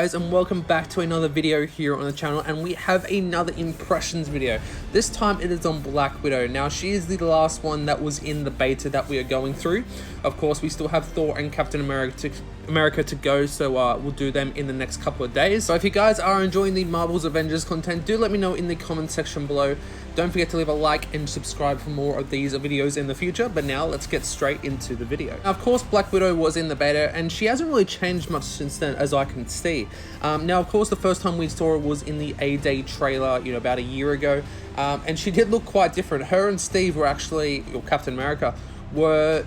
guys, and welcome back to another video here on the channel, and we have another impressions video. This time it is on Black Widow. Now she is the last one that was in the beta that we are going through. Of course, we still have Thor and Captain America to go, so we'll do them in the next couple of days. So if you guys are enjoying the Marvel's Avengers content, do let me know in the comment section below. Don't forget to leave a like and subscribe for more of these videos in the future. But now let's get straight into the video. Now, of course, Black Widow was in the beta, and she hasn't really changed much since then, as I can see. Now, of course, the first time we saw her was in the A-Day trailer, about a year ago, and she did look quite different. Her and Steve were actually, or Captain America, were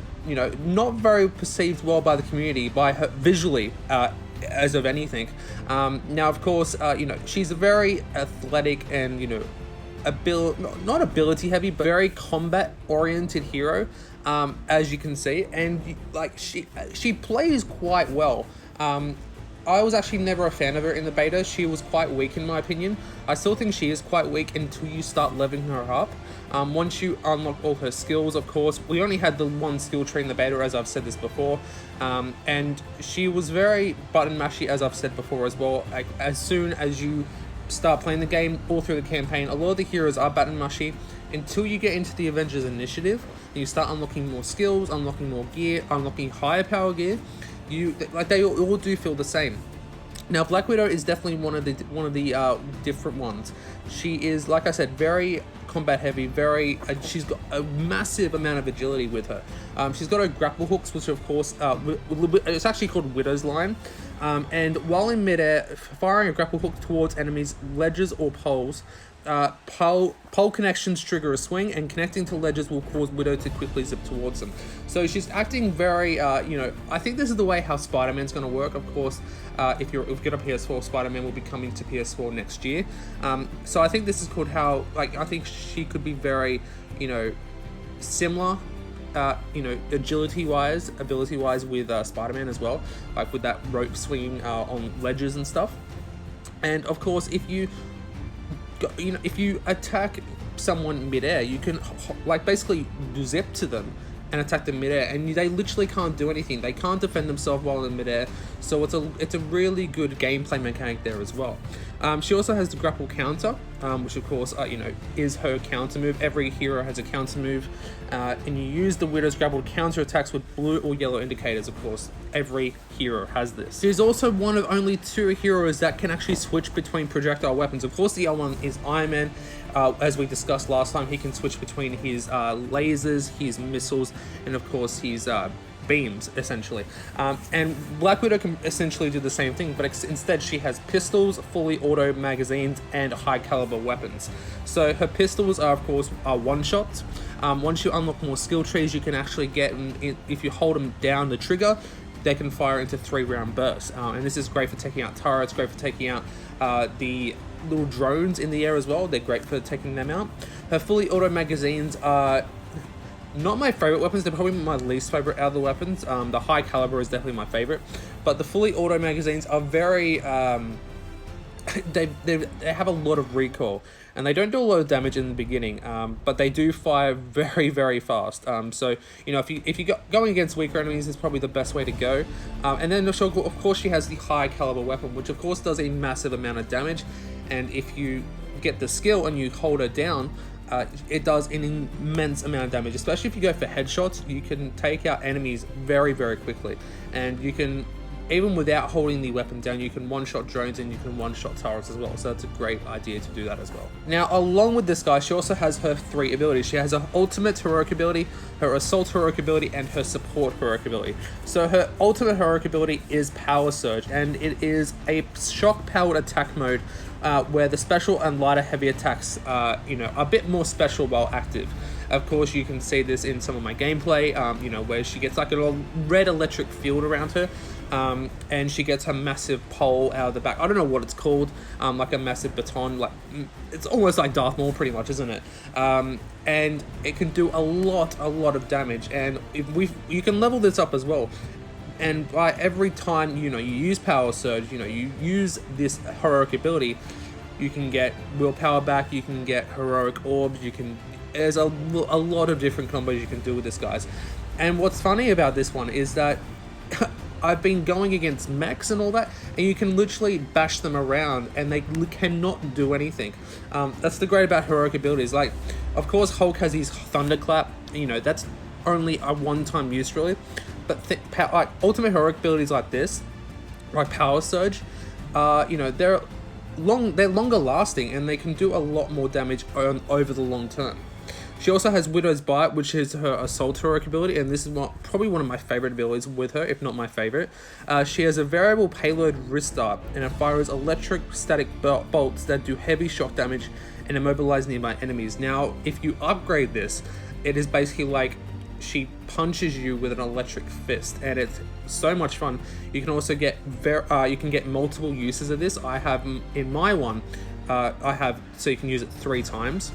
not very perceived well by the community, by her visually, as of anything. Now, of course, she's a very athletic and not ability heavy, but very combat oriented hero, as you can see, and she plays quite well. I was actually never a fan of her in the beta. She was quite weak in my opinion. I still think she is quite weak until you start leveling her up. Once you unlock all her skills, of course, we only had the one skill tree in the beta, as I've said this before, and she was very button mashy, as I've said before as well. Like, as soon as you start playing the game, all through the campaign, a lot of the heroes are button mushy until you get into the Avengers initiative and you start unlocking more skills, unlocking more gear, unlocking higher power gear. They all do feel the same. Now, Black Widow is definitely one of the different ones. She is, like I said, very combat heavy, she's got a massive amount of agility with her. She's got her grapple hooks, which of course, it's actually called Widow's Line. And while in midair, firing a grapple hook towards enemies, ledges or poles, pole connections trigger a swing, and connecting to ledges will cause Widow to quickly zip towards them. So she's acting very, I think this is the way how Spider-Man's going to work. Of course, if you get a PS4, Spider-Man will be coming to PS4 next year. So I think this is called how, I think she could be very, similar, agility-wise, ability-wise with Spider-Man as well, like with that rope swinging on ledges and stuff. And of course, if you attack someone midair, you can basically zip to them and attack them midair, and they literally can't do anything. They can't defend themselves while in midair, so it's a really good gameplay mechanic there as well. She also has the grapple counter, which of course is her counter move. Every hero has a counter move, and you use the Widow's grapple counter attacks with blue or yellow indicators. Of course, every hero has this. She's also one of only 2 heroes that can actually switch between projectile weapons. Of course, the other one is Iron Man. As we discussed last time, he can switch between his lasers, his missiles, and of course his beams, essentially. And Black Widow can essentially do the same thing, but instead she has pistols, fully auto magazines, and high caliber weapons. So her pistols are, of course, one-shots. Once you unlock more skill trees, you can actually get, if you hold them down the trigger, they can fire into 3-round bursts. And this is great for taking out turrets, great for taking out the little drones in the air as well. They're great for taking them out. Her fully auto magazines are not my favorite weapons. They're probably my least favorite out of the weapons. The high caliber is definitely my favorite, but the fully auto magazines are very they have a lot of recoil, and they don't do a lot of damage in the beginning, but they do fire very, very fast. So if you going against weaker enemies is probably the best way to go. And then of course she has the high caliber weapon, which of course does a massive amount of damage, and if you get the skill and you hold her down, it does an immense amount of damage. Especially if you go for headshots, you can take out enemies very, very quickly, and you can, even without holding the weapon down, you can one-shot drones and you can one-shot turrets as well. So that's a great idea to do that as well. Now, along with this guy, she also has her 3 abilities. She has her ultimate heroic ability, her assault heroic ability, and her support heroic ability. So her ultimate heroic ability is Power Surge, and it is a shock-powered attack mode where the special and lighter heavy attacks are, a bit more special while active. Of course, you can see this in some of my gameplay, where she gets like a red electric field around her, and she gets a massive pole out of the back. I don't know what it's called, like a massive baton. It's almost like Darth Maul, pretty much, isn't it? And it can do a lot of damage, and you can level this up as well. And by every time you use Power Surge, you use this heroic ability, you can get willpower back, you can get heroic orbs, there's a lot of different combos you can do with this, guys. And what's funny about this one is that I've been going against mechs and all that, and you can literally bash them around and they cannot do anything. That's the great about heroic abilities. Like, of course, Hulk has his thunderclap. You know, that's only a one-time use really, but like ultimate heroic abilities like this, like power surge, you know, they're longer lasting and they can do a lot more damage over the long term. She also has Widow's Bite, which is her assault heroic ability, and this is probably one of my favorite abilities with her, if not my favorite. She has a variable payload wrist dart, and it fires electric static bolts that do heavy shock damage and immobilize nearby enemies. Now, if you upgrade this, it is basically like she punches you with an electric fist, and it's so much fun. You can also get multiple uses of this. I have in my one, so you can use it 3 times.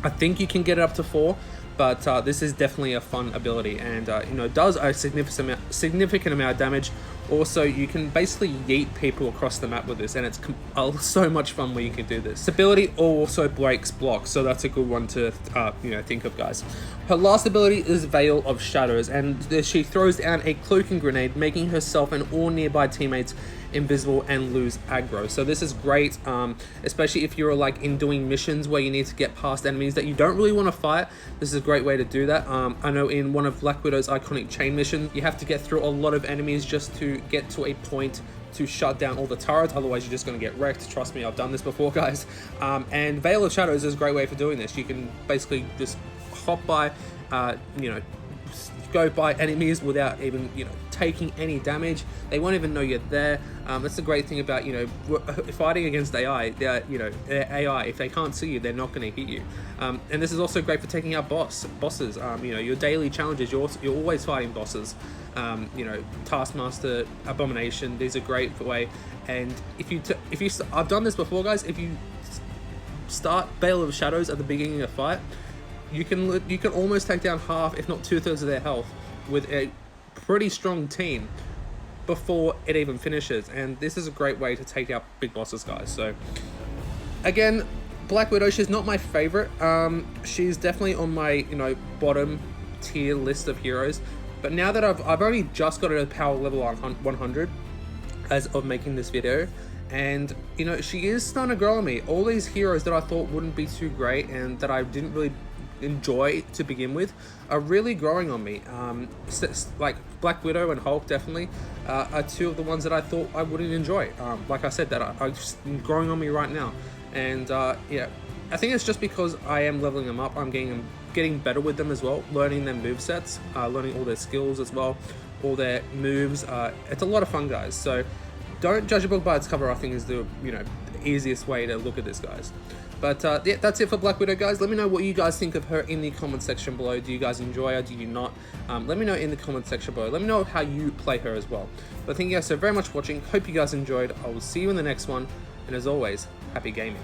I think you can get it up to 4, but this is definitely a fun ability, and you know, does a significant amount of damage. Also, you can basically yeet people across the map with this, and it's so much fun where you can do this. This ability also breaks blocks, so that's a good one to you know, think of, guys. Her last ability is Veil of Shadows, and she throws down a cloaking grenade, making herself and all nearby teammates invisible and lose aggro. So this is great, especially if you're like in doing missions where you need to get past enemies that you don't really want to fight. This is a great way to do that. I know in one of Black Widow's iconic chain missions, you have to get through a lot of enemies just to get to a point to shut down all the turrets, otherwise you're just going to get wrecked. Trust me, I've done this before, guys. And Veil of Shadows is a great way for doing this. You can basically just hop by, you know, go by enemies without even, you know, taking any damage. They won't even know you're there. That's the great thing about, you know, fighting against AI. You know, AI, if they can't see you, they're not going to hit you. And this is also great for taking out bosses. You know, your daily challenges, you're always fighting bosses. You know, Taskmaster, Abomination, these are great way. And I've done this before, guys. If you start Veil of Shadows at the beginning of the fight, you can almost take down half, if not 2/3 of their health with a pretty strong team before it even finishes. And this is a great way to take out big bosses, guys. So again, Black Widow, she's not my favorite. She's definitely on my, you know, bottom tier list of heroes. But now that I've only just got her to power level 100 as of making this video, and you know, she is starting to grow on me. All these heroes that I thought wouldn't be too great and that I didn't really enjoy to begin with are really growing on me. Like Black Widow and Hulk definitely are 2 of the ones that I thought I wouldn't enjoy. Like I said, that are just growing on me right now. And yeah, I think it's just because I am leveling them up. I'm getting better with them as well, learning their movesets, learning all their skills as well, all their moves. It's a lot of fun, guys. So don't judge a book by its cover, I think is the, you know, the easiest way to look at this, guys. But yeah, that's it for Black Widow, guys. Let me know what you guys think of her in the comment section below. Do you guys enjoy her? Do you not? Let me know in the comment section below. Let me know how you play her as well. But thank you guys so very much for watching. Hope you guys enjoyed. I will see you in the next one. And as always, happy gaming.